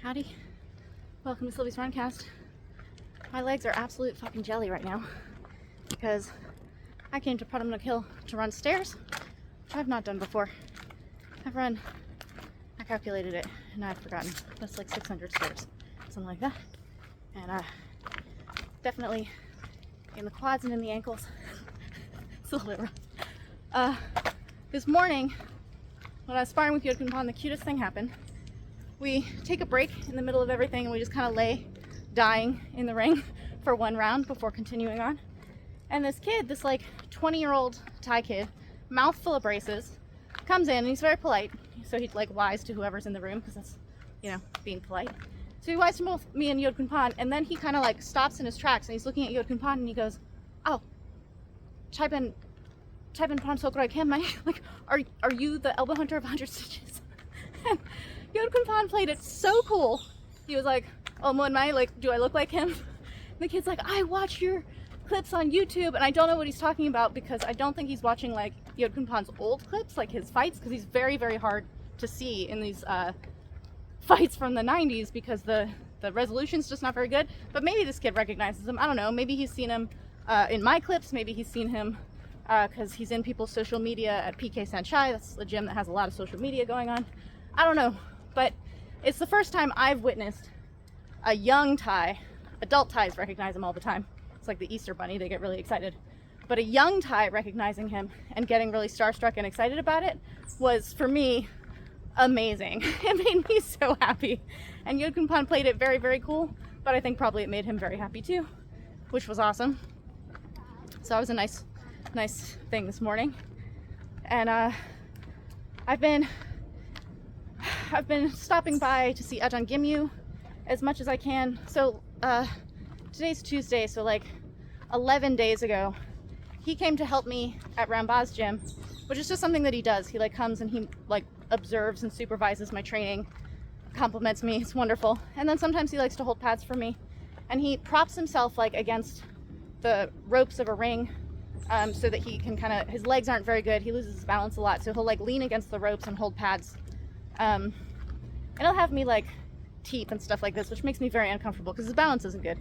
Howdy. Welcome to Sylvie's Runcast. My legs are absolute fucking jelly right now because I came to Pradhamna Hill to run stairs, which I've not done before. I calculated it and I've forgotten. That's like 600 stairs, something like that. And definitely in the quads and in the ankles. It's a little bit rough. This morning, when I was sparring with Yodkunpan, the cutest thing happened. We take a break in the middle of everything and we just kind of lay dying in the ring for one round before continuing on. And this kid, this like 20-year-old Thai kid, mouth full of braces, comes in and he's very polite. So he like lies to whoever's in the room because that's, you know, being polite. So he lies to both me and Yodkunpan, and then he kind of like stops in his tracks and he's looking at Yodkunpan and he goes, "Oh, Chai Ben Pran Sokrai Kem, like, are you the elbow hunter of 100 Stitches?" And Yodkunpan played it so cool. He was like, "Oh, Mon Mai, like, do I look like him?" And the kid's like, "I watch your clips on YouTube," and I don't know what he's talking about because I don't think he's watching like Yodkunpan's old clips, like his fights, because he's very, very hard to see in these fights from the 90s because the resolution's just not very good. But maybe this kid recognizes him. I don't know. Maybe he's seen him in my clips. Maybe he's seen him because he's in people's social media at PK Sanchai. That's a gym that has a lot of social media going on. I don't know. But it's the first time I've witnessed a young Thai. Adult Thais recognize him all the time. It's like the Easter Bunny. They get really excited. But a young Thai recognizing him and getting really starstruck and excited about it was, for me, amazing. It made me so happy. And Yodkunpan played it very, very cool. But I think probably it made him very happy too, which was awesome. So that was a nice thing this morning. And I've been stopping by to see Ajang Gimu as much as I can. So today's Tuesday, so like 11 days ago, he came to help me at Ramba's gym, which is just something that he does. He like comes and he like observes and supervises my training, compliments me. It's wonderful. And then sometimes he likes to hold pads for me, and he props himself like against the ropes of a ring so that he can kind of, his legs aren't very good. He loses his balance a lot, so he'll like lean against the ropes and hold pads. And he'll have me like teep and stuff like this, which makes me very uncomfortable because his balance isn't good.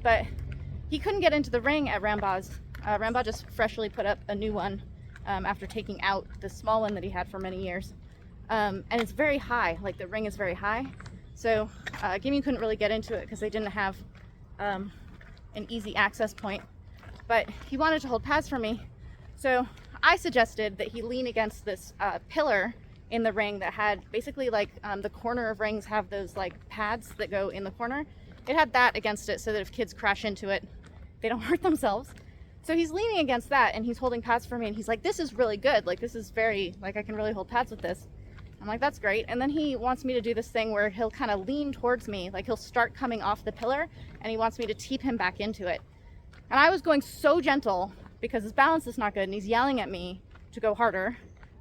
But he couldn't get into the ring at Ramba's. Ramba just freshly put up a new one after taking out the small one that he had for many years. And it's very high, like the ring is very high. So Gimyu couldn't really get into it because they didn't have an easy access point. But he wanted to hold pads for me. So I suggested that he lean against this pillar in the ring that had basically like the corner of rings have those like pads that go in the corner. It had that against it so that if kids crash into it, they don't hurt themselves. So he's leaning against that and he's holding pads for me, and he's like, "This is really good. Like, this is very, like, I can really hold pads with this." I'm like, "That's great." And then he wants me to do this thing where he'll kind of lean towards me, like he'll start coming off the pillar, and he wants me to teep him back into it. And I was going so gentle because his balance is not good, and he's yelling at me to go harder,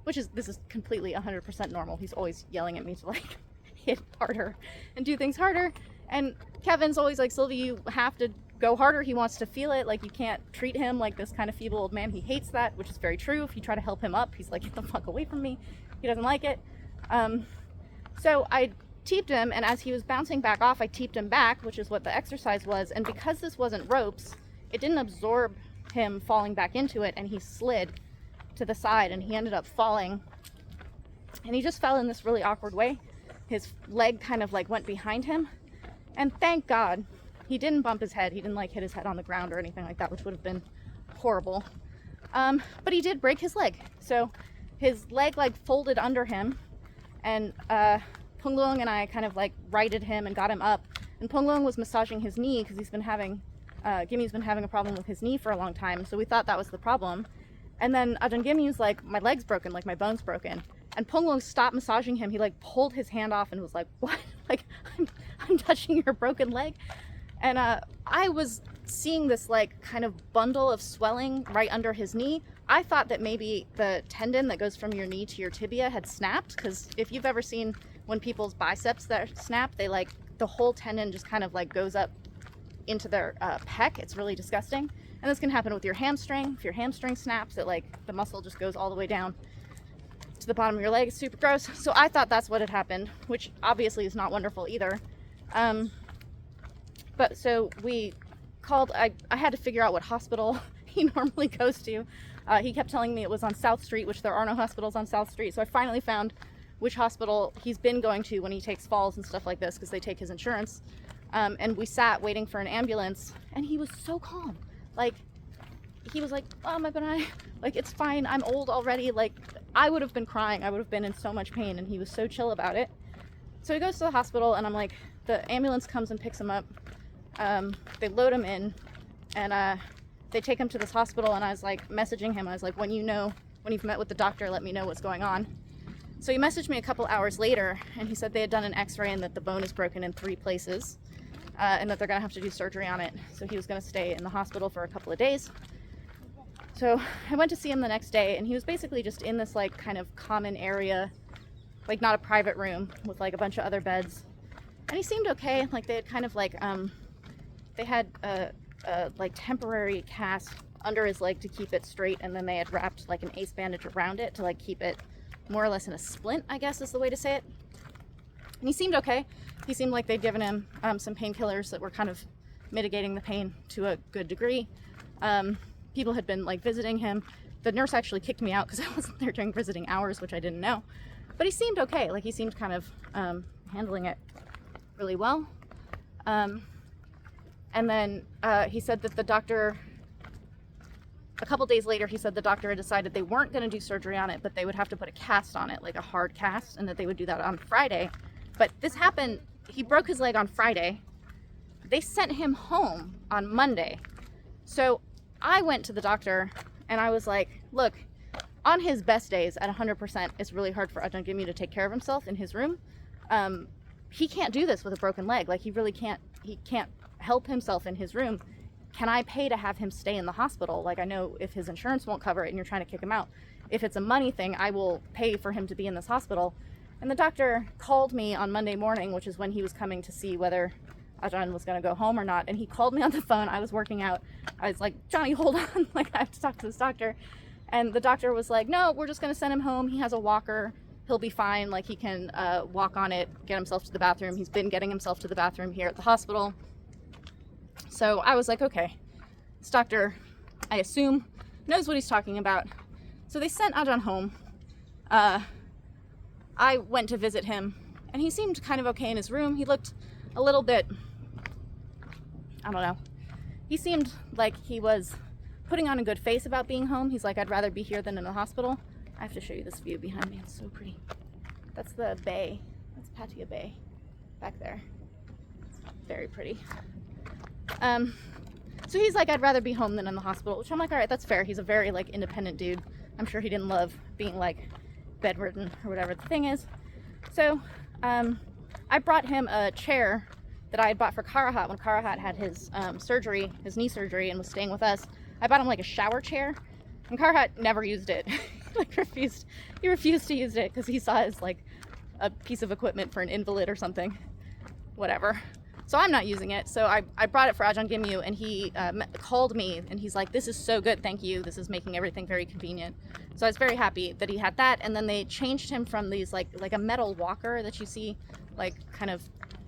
this is completely 100% normal. He's always yelling at me to like hit harder and do things harder. And Kevin's always like, "Sylvie, you have to go harder." He wants to feel it. Like, you can't treat him like this kind of feeble old man. He hates that, which is very true. If you try to help him up, he's like, "Get the fuck away from me." He doesn't like it. So I teeped him, and as he was bouncing back off, I teeped him back, which is what the exercise was. And because this wasn't ropes, it didn't absorb him falling back into it, and he slid to the side and he ended up falling. And he just fell in this really awkward way. His leg kind of like went behind him. And thank God he didn't bump his head. He didn't like hit his head on the ground or anything like that, which would have been horrible. But he did break his leg. So his leg like folded under him, and Punglung and I kind of like righted him and got him up. And Punglung was massaging his knee because he's been having, Gimmy's been having a problem with his knee for a long time. So we thought that was the problem. And then Ajang Gimu's like, "My leg's broken, like my bone's broken." And Punglung stopped massaging him. He like pulled his hand off and was like, "What?" Like, I'm touching your broken leg. And I was seeing this like kind of bundle of swelling right under his knee. I thought that maybe the tendon that goes from your knee to your tibia had snapped, because if you've ever seen when people's biceps that snap, they like, the whole tendon just kind of like goes up into their pec. It's really disgusting. And this can happen with your hamstring. If your hamstring snaps, it like the muscle just goes all the way down. to the bottom of your leg. It's super gross. So I thought that's what had happened, which obviously is not wonderful either. But so we called, I had to figure out what hospital he normally goes to. He kept telling me it was on South Street, which there are no hospitals on South Street. So I finally found which hospital he's been going to when he takes falls and stuff like this, because they take his insurance. And we sat waiting for an ambulance, and he was so calm. Like, he was like, oh my god, like, it's fine, I'm old already. Like, I would have been crying, I would have been in so much pain, and he was so chill about it. So he goes to the hospital, and I'm like, the ambulance comes and picks him up. They load him in, and they take him to this hospital, and I was like messaging him. I was like, when you've met with the doctor, let me know what's going on. So he messaged me a couple hours later, and he said they had done an x-ray and that the bone is broken in 3 places, and that they're gonna have to do surgery on it. So he was gonna stay in the hospital for a couple of days. So I went to see him the next day, and he was basically just in this like kind of common area, like not a private room with like a bunch of other beds. And he seemed okay. Like, they had kind of like, they had a like temporary cast under his leg to keep it straight, and then they had wrapped like an ace bandage around it to like keep it more or less in a splint, I guess is the way to say it. And he seemed okay. He seemed like they'd given him some painkillers that were kind of mitigating the pain to a good degree. People had been like visiting him. The nurse actually kicked me out because I wasn't there during visiting hours, which I didn't know. But he seemed okay. Like, he seemed kind of handling it really well. And then he said that the doctor, a couple days later, he said the doctor had decided they weren't going to do surgery on it, but they would have to put a cast on it, like a hard cast, and that they would do that on Friday. But this happened, he broke his leg on Friday. They sent him home on Monday. So I went to the doctor and I was like, look, on his best days at 100%, it's really hard for Ajang Gimu to take care of himself in his room. He can't do this with a broken leg. Like, he really can't, he can't help himself in his room. Can I pay to have him stay in the hospital? Like, I know if his insurance won't cover it and you're trying to kick him out, if it's a money thing, I will pay for him to be in this hospital. And the doctor called me on Monday morning, which is when he was coming to see whether Ajahn was going to go home or not. And he called me on the phone. I was working out. I was like, Johnny, hold on. Like, I have to talk to this doctor. And the doctor was like, no, we're just going to send him home. He has a walker. He'll be fine. Like, he can walk on it, get himself to the bathroom. He's been getting himself to the bathroom here at the hospital. So I was like, okay, this doctor, I assume, knows what he's talking about. So they sent Ajahn home. I went to visit him, and he seemed kind of okay in his room. He looked a little bit, I don't know. He seemed like he was putting on a good face about being home. He's like, I'd rather be here than in the hospital. I have to show you this view behind me. It's so pretty. That's the bay. That's Pattaya Bay back there. Very pretty. So he's like, I'd rather be home than in the hospital, which I'm like, all right, that's fair. He's a very like independent dude. I'm sure he didn't love being like bedridden or whatever the thing is. So I brought him a chair that I had bought for Karahat when Karahat had his surgery, his knee surgery, and was staying with us. I bought him like a shower chair, and Karahat never used it. He refused to use it because he saw it as like a piece of equipment for an invalid or something. Whatever. So I'm not using it. So I brought it for Ajang Gimu, and he called me, and he's like, this is so good, thank you. This is making everything very convenient. So I was very happy that he had that. And then they changed him from these like a metal walker that you see like kind of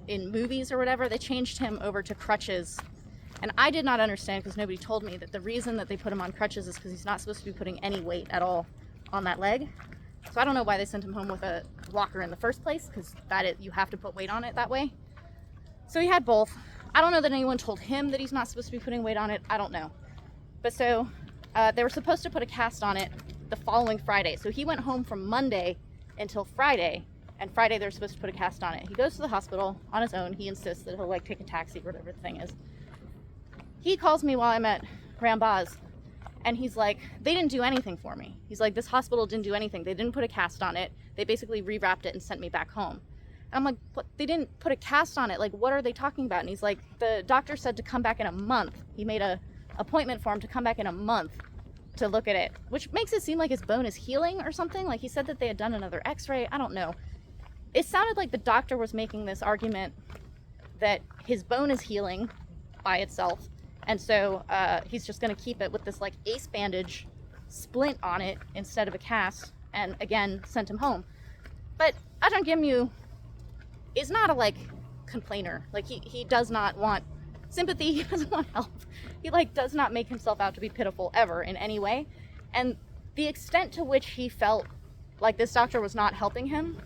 in movies or whatever. They changed him over to crutches. And I did not understand, because nobody told me, that the reason that they put him on crutches is because he's not supposed to be putting any weight at all on that leg. So I don't know why they sent him home with a walker in the first place, because you have to put weight on it that way. So he had both. I don't know that anyone told him that he's not supposed to be putting weight on it. I don't know. But so they were supposed to put a cast on it the following Friday. So he went home from Monday until Friday, and Friday they're supposed to put a cast on it. He goes to the hospital on his own. He insists that he'll like take a taxi or whatever the thing is. He calls me while I'm at Rambaz, and he's like, they didn't do anything for me. He's like, this hospital didn't do anything. They didn't put a cast on it. They basically rewrapped it and sent me back home. And I'm like, what? They didn't put a cast on it. Like, what are they talking about? And he's like, the doctor said to come back in a month. He made a appointment for him to come back in a month to look at it, which makes it seem like his bone is healing or something. Like, he said that they had done another x-ray. I don't know. It sounded like the doctor was making this argument that his bone is healing by itself. And so he's just going to keep it with this like ace bandage splint on it instead of a cast. and again sent him home. But Ajang Gimu is not a like complainer. Like he does not want sympathy, he doesn't want help. He like does not make himself out to be pitiful ever in any way. And the extent to which he felt like this doctor was not helping him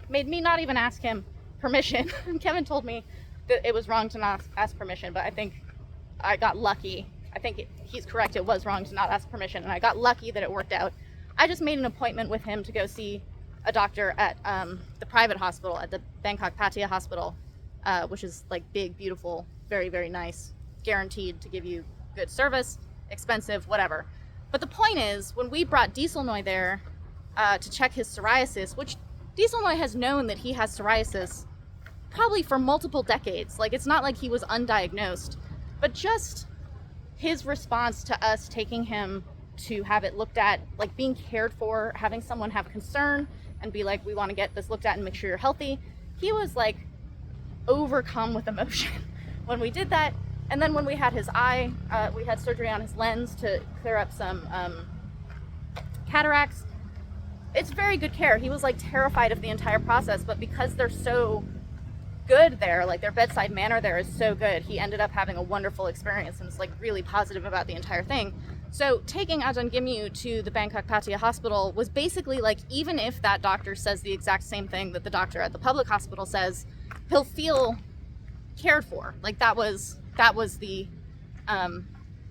made me not even ask him permission. Kevin told me that it was wrong to not ask permission, but I think I got lucky. I think he's correct, it was wrong to not ask permission, and I got lucky that it worked out. I just made an appointment with him to go see a doctor at the private hospital, at the Bangkok Pattaya Hospital, which is like big, beautiful, very, very nice, guaranteed to give you good service, expensive, whatever. But the point is, when we brought Dieselnoy there to check his psoriasis, which Dieselnoy has known that he has psoriasis probably for multiple decades. Like, it's not like he was undiagnosed, but just his response to us taking him to have it looked at, like being cared for, having someone have concern and be like, we want to get this looked at and make sure you're healthy. He was like overcome with emotion when we did that. And then when we had his eye, we had surgery on his lens to clear up some cataracts. It's very good care. He was like terrified of the entire process, but because they're so good there, like their bedside manner there is so good, he ended up having a wonderful experience and is like really positive about the entire thing. So taking Ajang Gimu to the Bangkok Pattaya Hospital was basically like, even if that doctor says the exact same thing that the doctor at the public hospital says, he'll feel cared for. Like that was the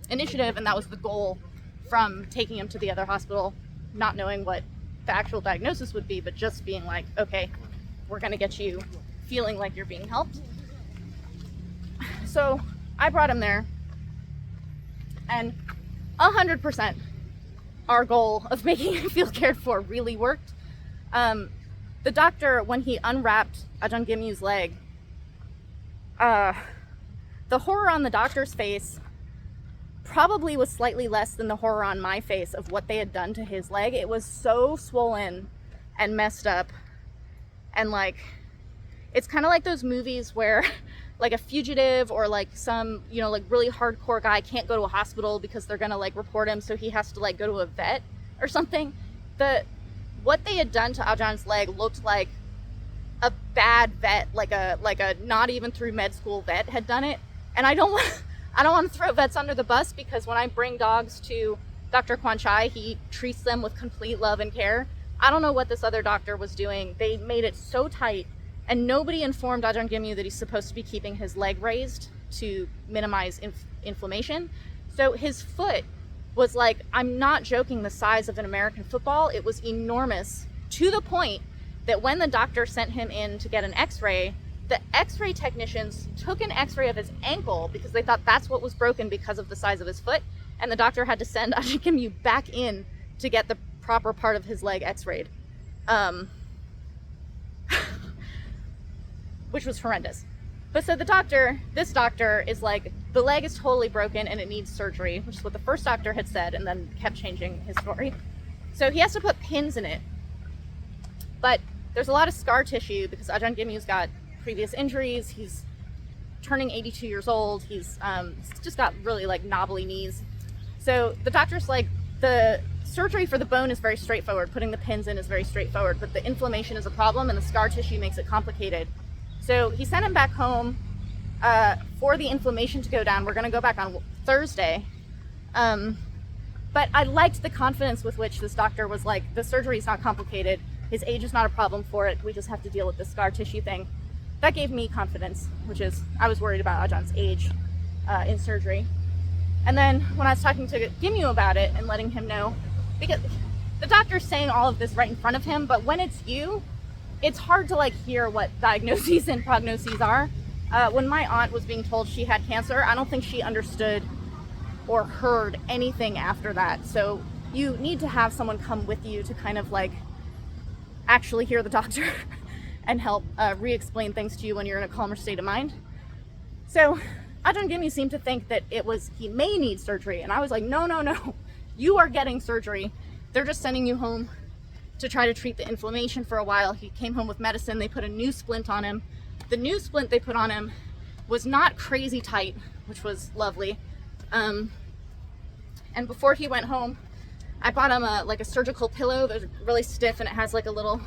initiative, and that was the goal from taking him to the other hospital, not knowing what the actual diagnosis would be, but just being like, okay, we're gonna get you feeling like you're being helped. So I brought him there, and 100% our goal of making him feel cared for really worked. The doctor, when he unwrapped Ajang Gimu's leg, the horror on the doctor's face probably was slightly less than the horror on my face of what they had done to his leg. It was so swollen and messed up, and like, it's kind of like those movies where like a fugitive or like some, you know, like really hardcore guy can't go to a hospital because they're gonna like report him, so he has to like go to a vet or something. What they had done to Ajang's leg looked like a bad vet, like a not even through med school vet had done it. And I don't want to throw vets under the bus, because when I bring dogs to Dr. Kwan Chai, he treats them with complete love and care. I don't know what this other doctor was doing. They made it so tight, and nobody informed Ajang Gimu that he's supposed to be keeping his leg raised to minimize inflammation. So his foot was like, I'm not joking, the size of an American football. It was enormous, to the point that when the doctor sent him in to get an x-ray, the x-ray technicians took an x-ray of his ankle because they thought that's what was broken because of the size of his foot, and the doctor had to send Ajang Gimu back in to get the proper part of his leg x-rayed, which was horrendous. But so this doctor is like, the leg is totally broken and it needs surgery, which is what the first doctor had said, and then kept changing his story. So he has to put pins in it, but there's a lot of scar tissue because Ajang Gimu's got previous injuries. He's turning 82 years old. He's just got really like knobbly knees. So the doctor's like, the surgery for the bone is very straightforward. Putting the pins in is very straightforward, but the inflammation is a problem and the scar tissue makes it complicated. So he sent him back home for the inflammation to go down. We're gonna go back on Thursday. But I liked the confidence with which this doctor was like, the surgery is not complicated. His age is not a problem for it. We just have to deal with the scar tissue thing. That gave me confidence, which is, I was worried about Ajang's age in surgery. And then when I was talking to Gimyu about it and letting him know, because the doctor's saying all of this right in front of him, but when it's you, it's hard to like hear what diagnoses and prognoses are. When my aunt was being told she had cancer, I don't think she understood or heard anything after that. So you need to have someone come with you to kind of like actually hear the doctor and help re-explain things to you when you're in a calmer state of mind. So Ajang Gimu seemed to think that he may need surgery, and I was like, no, you are getting surgery. They're just sending you home to try to treat the inflammation for a while. He came home with medicine. They put a new splint on him. The new splint they put on him was not crazy tight, which was lovely. And before he went home, I bought him like a surgical pillow that's really stiff, and it has like a little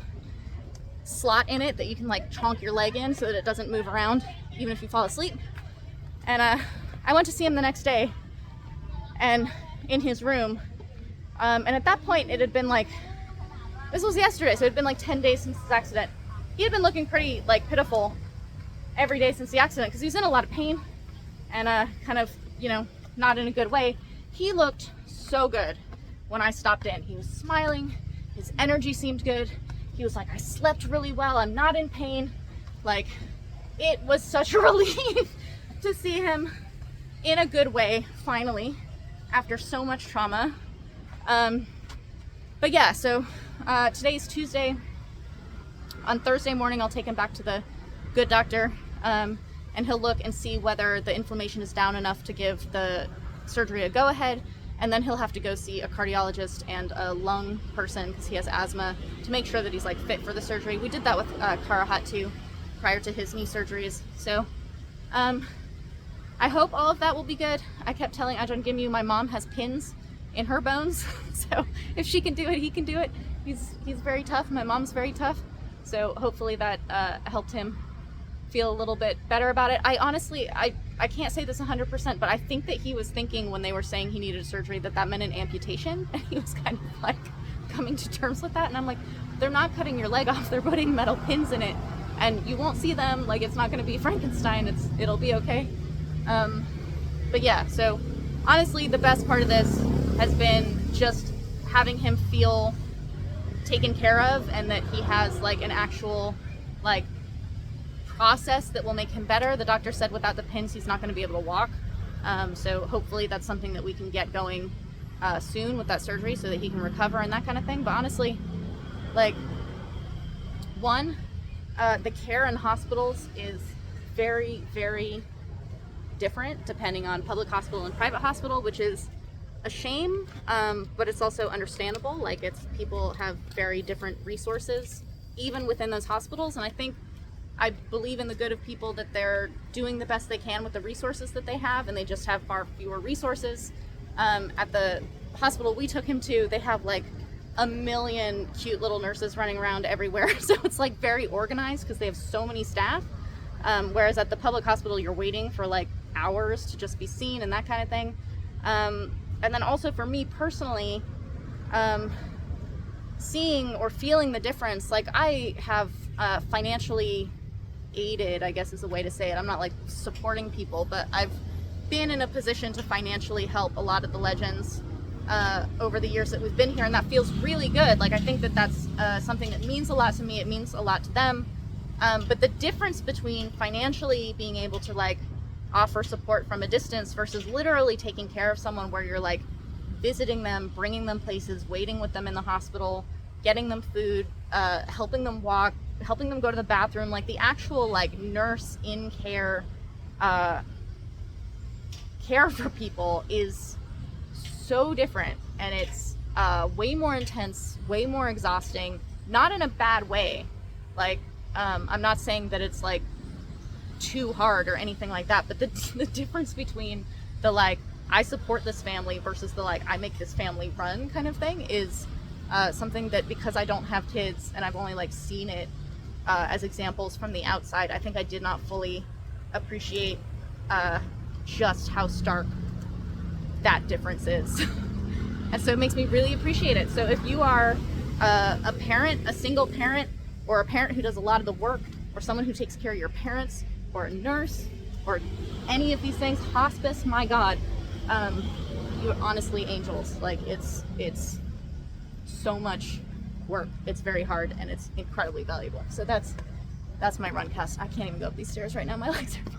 slot in it that you can like chonk your leg in so that it doesn't move around even if you fall asleep. And I went to see him the next day, and in his room, and at that point it had been like, this was yesterday, so it had been like 10 days since his accident. He had been looking pretty like pitiful every day since the accident because he was in a lot of pain and kind of, you know, not in a good way. He looked so good when I stopped in. He was smiling, his energy seemed good. He was like, I slept really well, I'm not in pain. Like, it was such a relief to see him in a good way, finally, after so much trauma. But yeah, so today's Tuesday. On Thursday morning, I'll take him back to the good doctor, and he'll look and see whether the inflammation is down enough to give the surgery a go-ahead, and then he'll have to go see a cardiologist and a lung person because he has asthma to make sure that he's like fit for the surgery. We did that with Karahat too, prior to his knee surgeries. So I hope all of that will be good. I kept telling Ajang Gimu my mom has pins in her bones, so if she can do it, he can do it. He's very tough. My mom's very tough, so hopefully that helped him feel a little bit better about it. I honestly, I can't say this 100%, but I think that he was thinking when they were saying he needed surgery that meant an amputation, and he was kind of like coming to terms with that. And I'm like, they're not cutting your leg off, they're putting metal pins in it, and you won't see them. Like, it's not going to be Frankenstein. It'll be okay. But yeah, so honestly, the best part of this has been just having him feel taken care of, and that he has like an actual like process that will make him better. The doctor said without the pins he's not going to be able to walk, so hopefully that's something that we can get going soon with that surgery so that he can recover and that kind of thing. But honestly, like, the care in hospitals is very, very different depending on public hospital and private hospital, which is a shame, but it's also understandable. Like, people have very different resources even within those hospitals, and I believe in the good of people that they're doing the best they can with the resources that they have, and they just have far fewer resources. At the hospital we took him to, they have like a million cute little nurses running around everywhere, so it's like very organized because they have so many staff, whereas at the public hospital you're waiting for like hours to just be seen and that kind of thing. And then also for me personally, seeing or feeling the difference, like I have financially aided, I guess is the way to say it. I'm not like supporting people, but I've been in a position to financially help a lot of the legends over the years that we've been here, and that feels really good. Like, I think that that's something that means a lot to me. It means a lot to them. But the difference between financially being able to like offer support from a distance versus literally taking care of someone where you're like visiting them, bringing them places, waiting with them in the hospital, getting them food, helping them walk, helping them go to the bathroom, like the actual like nurse in care care for people is so different, and it's way more intense, way more exhausting, not in a bad way. Like, I'm not saying that it's like too hard or anything like that, but the difference between the like I support this family versus the like I make this family run kind of thing is something that, because I don't have kids and I've only like seen it as examples from the outside, I think I did not fully appreciate just how stark that difference is. And so it makes me really appreciate it. So if you are a parent, a single parent, or a parent who does a lot of the work, or someone who takes care of your parents, or a nurse, or any of these things, hospice, my God, you're honestly angels. Like, it's so much work. It's very hard, and it's incredibly valuable. So that's my run cast. I can't even go up these stairs right now. My legs are